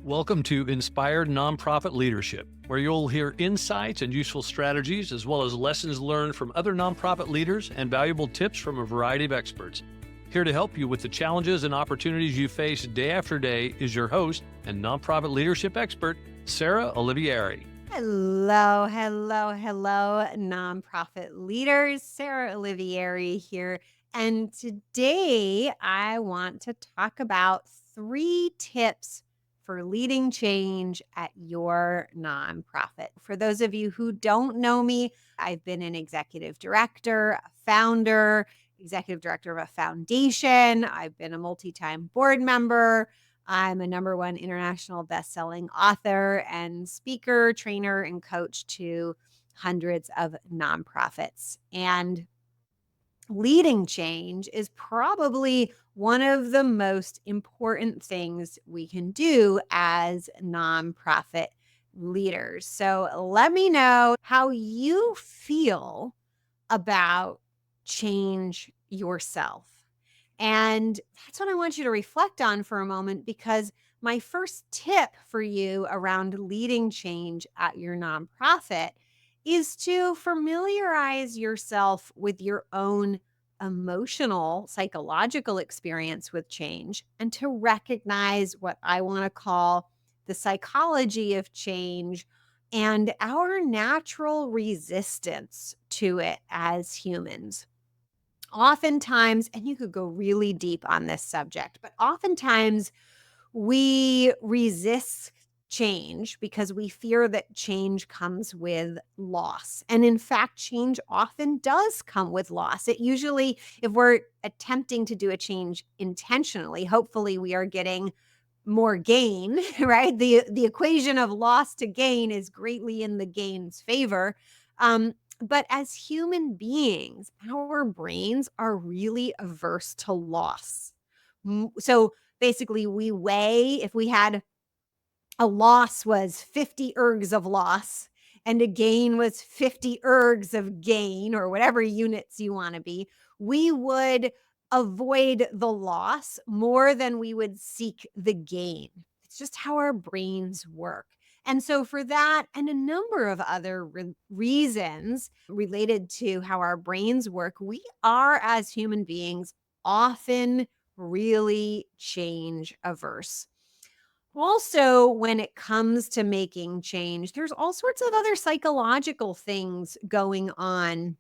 Welcome to Inspired Nonprofit Leadership, where you'll hear insights and useful strategies, as well as lessons learned from other nonprofit leaders and valuable tips from a variety of experts. Here to help you with the challenges and opportunities you face day after day is your host and nonprofit leadership expert, Sarah Olivieri. Hello, nonprofit leaders. Sarah Olivieri here. And today I want to talk about 3 tips for leading change at your nonprofit. For those of you who don't know me, I've been an executive director, a founder, executive director of a foundation. I've been a multi-time board member. I'm a #1 international best-selling author and speaker, trainer, and coach to hundreds of nonprofits. And leading change is probably one of the most important things we can do as nonprofit leaders. So let me know how you feel about change yourself. And that's what I want you to reflect on for a moment, because my first tip for you around leading change at your nonprofit is to familiarize yourself with your own emotional, psychological experience with change, and to recognize what I want to call the psychology of change and our natural resistance to it as humans. Oftentimes, and you could go really deep on this subject, but oftentimes we resist change because we fear that change comes with loss. And in fact, change often does come with loss. It usually, if we're attempting to do a change intentionally, hopefully we are getting more gain, right? The equation of loss to gain is greatly in the gain's favor. But as human beings, our brains are really averse to loss. So basically, we weigh, if we had a loss was 50 ergs of loss and a gain was 50 ergs of gain, or whatever units you want to be, we would avoid the loss more than we would seek the gain. It's just how our brains work. And so, for that and a number of other reasons related to how our brains work, we are, as human beings, often really change averse. Also, when it comes to making change, there's all sorts of other psychological things going on,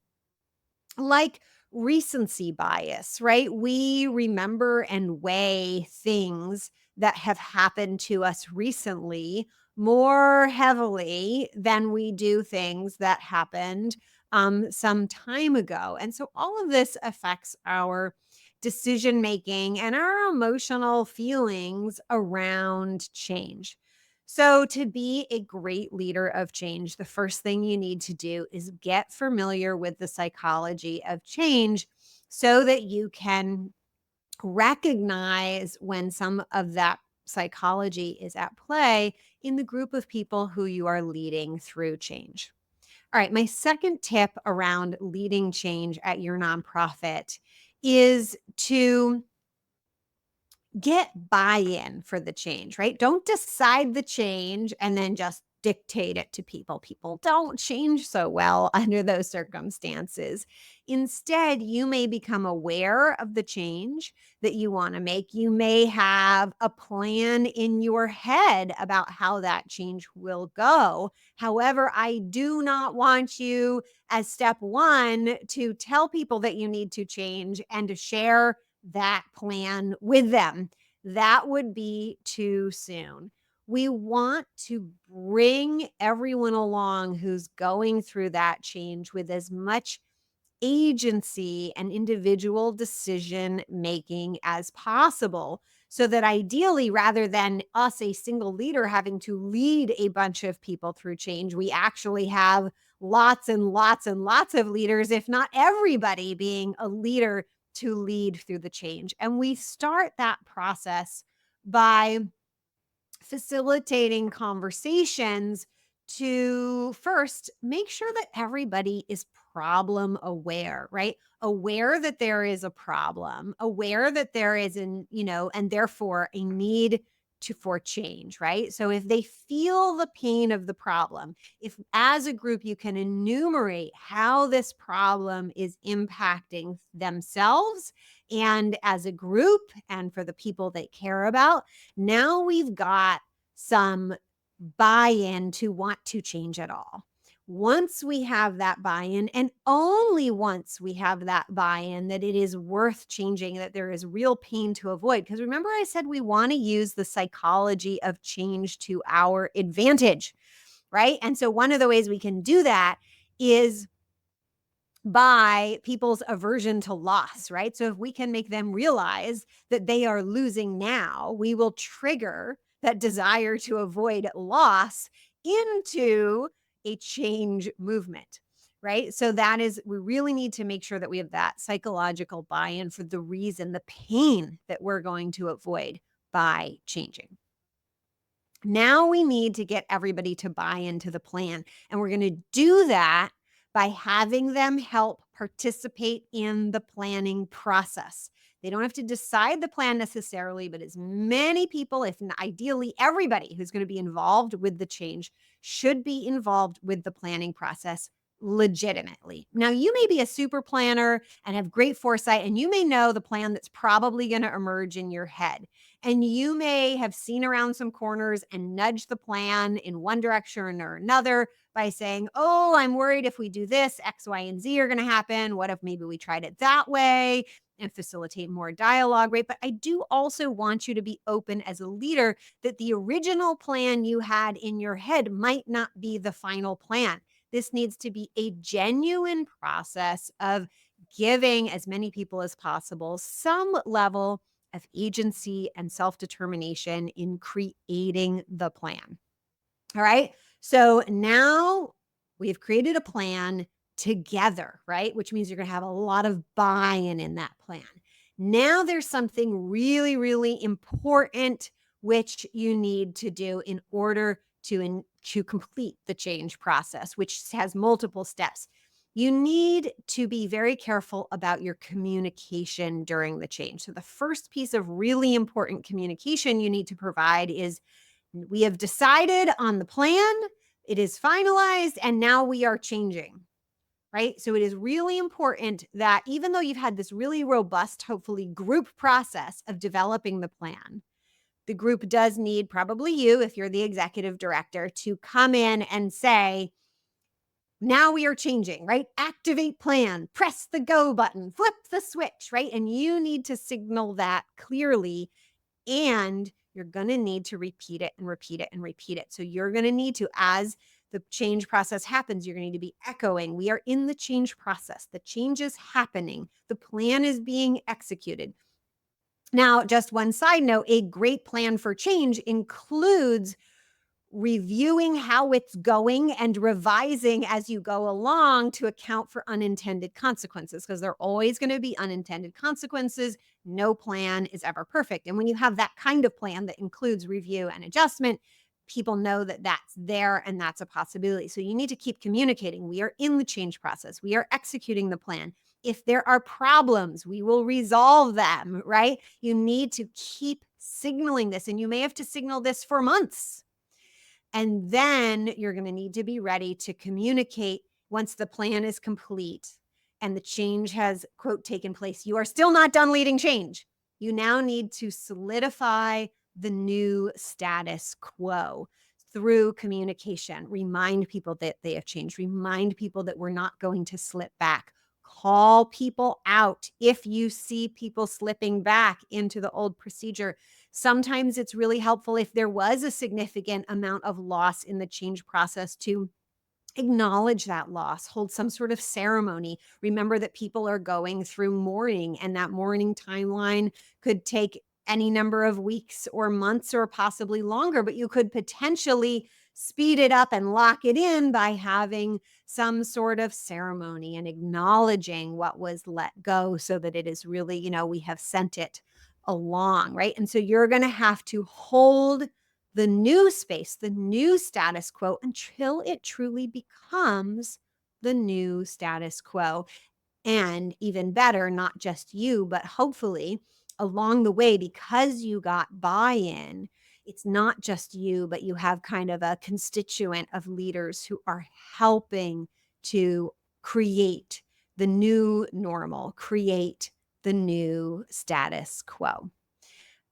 like recency bias, right? We remember and weigh things that have happened to us recently more heavily than we do things that happened some time ago. And so all of this affects our decision making and our emotional feelings around change. So, to be a great leader of change, the first thing you need to do is get familiar with the psychology of change so that you can recognize when some of that psychology is at play in the group of people who you are leading through change. All right, my second tip around leading change at your nonprofit is to get buy-in for the change, right? Don't decide the change and then just dictate it to people. People don't change so well under those circumstances. Instead, you may become aware of the change that you want to make. You may have a plan in your head about how that change will go. However, I do not want you, as step one, to tell people that you need to change and to share that plan with them. That would be too soon. We want to bring everyone along who's going through that change with as much agency and individual decision making as possible. So that ideally, rather than us, a single leader, having to lead a bunch of people through change, we actually have lots and lots and lots of leaders, if not everybody, being a leader to lead through the change. And we start that process by facilitating conversations to first make sure that everybody is problem aware, right? Aware that there is a problem, aware that there is and therefore a need for change, right? So if they feel the pain of the problem, if as a group you can enumerate how this problem is impacting themselves and as a group and for the people they care about, now we've got some buy-in to want to change at all. Once we have that buy-in, and only once we have that buy-in, that it is worth changing, that there is real pain to avoid. Because remember, I said we want to use the psychology of change to our advantage, right? And so one of the ways we can do that is by people's aversion to loss, right? So if we can make them realize that they are losing now, we will trigger that desire to avoid loss into a change movement, right? So that is, we really need to make sure that we have that psychological buy-in for the reason, the pain that we're going to avoid by changing. Now we need to get everybody to buy into the plan. And we're going to do that by having them help participate in the planning process. They don't have to decide the plan necessarily, but as many people, if ideally everybody who's going to be involved with the change, should be involved with the planning process legitimately. Now, you may be a super planner and have great foresight, and you may know the plan that's probably going to emerge in your head. And you may have seen around some corners and nudged the plan in one direction or another by saying, oh, I'm worried if we do this, X, Y, and Z are going to happen. What if maybe we tried it that way and facilitate more dialogue, right? But I do also want you to be open as a leader that the original plan you had in your head might not be the final plan. This needs to be a genuine process of giving as many people as possible some level of agency and self-determination in creating the plan. All right. So now we've created a plan together, right? Which means you're going to have a lot of buy-in in that plan. Now there's something really, really important which you need to do in order to complete the change process, which has multiple steps. You need to be very careful about your communication during the change. So the first piece of really important communication you need to provide is, we have decided on the plan, it is finalized, and now we are changing, right? So it is really important that even though you've had this really robust, hopefully group process of developing the plan, the group does need, probably you, if you're the executive director, to come in and say, now we are changing, right? Activate plan, press the go button, flip the switch, right? And you need to signal that clearly, and you're going to need to repeat it and repeat it and repeat it. So you're going to need to, as the change process happens, you're going to need to be echoing, we are in the change process. The change is happening. The plan is being executed. Now, just one side note, a great plan for change includes reviewing how it's going and revising as you go along to account for unintended consequences, because there are always going to be unintended consequences. No plan is ever perfect. And when you have that kind of plan that includes review and adjustment, people know that that's there and that's a possibility. So you need to keep communicating. We are in the change process. We are executing the plan. If there are problems, we will resolve them, right? You need to keep signaling this, and you may have to signal this for months. And then you're going to need to be ready to communicate once the plan is complete and the change has, quote, taken place. You are still not done leading change. You now need to solidify the new status quo through communication. Remind people that they have changed. Remind people that we're not going to slip back. Call people out if you see people slipping back into the old procedure. Sometimes it's really helpful if there was a significant amount of loss in the change process to acknowledge that loss, hold some sort of ceremony. Remember that people are going through mourning, and that mourning timeline could take any number of weeks or months or possibly longer, but you could potentially speed it up and lock it in by having some sort of ceremony and acknowledging what was let go so that it is really, we have sent it along, right? And so you're going to have to hold the new space, the new status quo, until it truly becomes the new status quo. And even better, not just you, but hopefully along the way, because you got buy-in, it's not just you, but you have kind of a constituent of leaders who are helping to create the new normal, create the new status quo.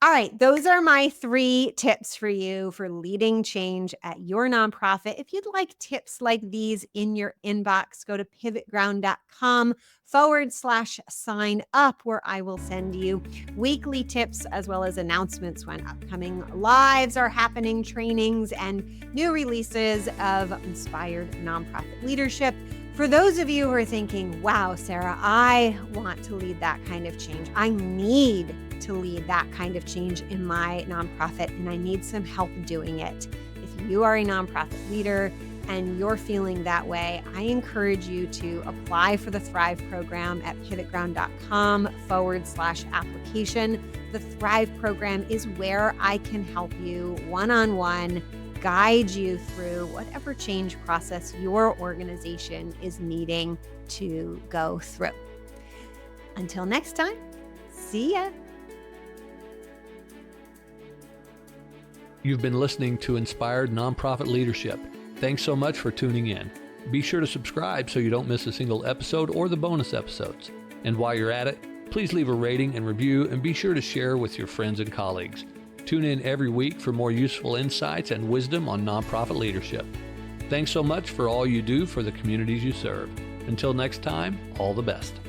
All right, those are my 3 tips for you for leading change at your nonprofit. If you'd like tips like these in your inbox, go to pivotground.com/sign up, where I will send you weekly tips as well as announcements when upcoming lives are happening, trainings, and new releases of inspired nonprofit leadership. For those of you who are thinking, wow, Sarah, I want to lead that kind of change. I need to lead that kind of change in my nonprofit, and I need some help doing it. If you are a nonprofit leader and you're feeling that way, I encourage you to apply for the Thrive program at pivotground.com/application. The Thrive program is where I can help you one-on-one, guide you through whatever change process your organization is needing to go through. Until next time, see ya. You've been listening to Inspired Nonprofit Leadership. Thanks so much for tuning in. Be sure to subscribe so you don't miss a single episode or the bonus episodes. And while you're at it, please leave a rating and review, and be sure to share with your friends and colleagues. Tune in every week for more useful insights and wisdom on nonprofit leadership. Thanks so much for all you do for the communities you serve. Until next time, all the best.